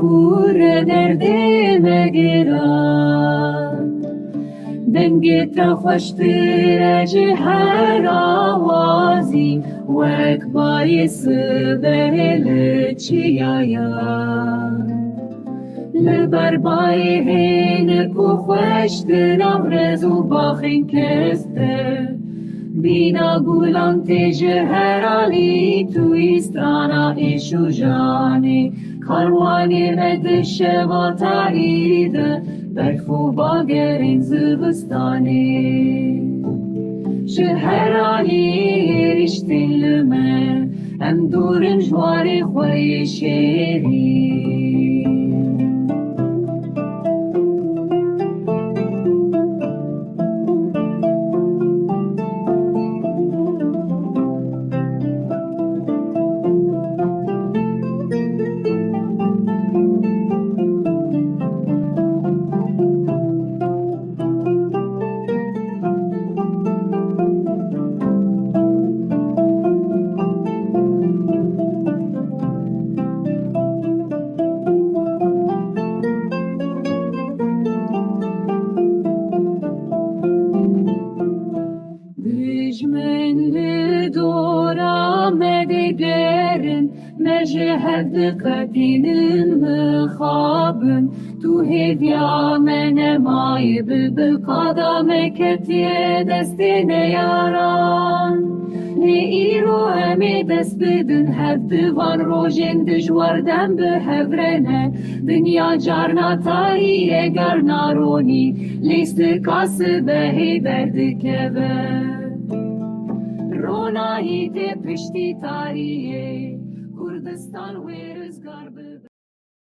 کور درده مگران دنگت خوشتر جهر آوازی وک باعث بهل چیایا لبر بای هین کو خوشتر آمرز و باخین کسته بینا گولان تجهر آلی توی سترانا ایشو جانی کاروانی مد شوا تایید برفو باگرین زبستانی شهرانی رشتین لمه ام دورن جواری خوی شیری مجهد قدين مخابن تو هديا من ماي بقدمك دستين ياران نئيرو همي دست بدن هفدوان روژن دجواردن به هفرنه دنیا جارنا تاریه گر نارونی لیست کاس بهی بردکه رونایی ته پشتی تاریه کردستان ویر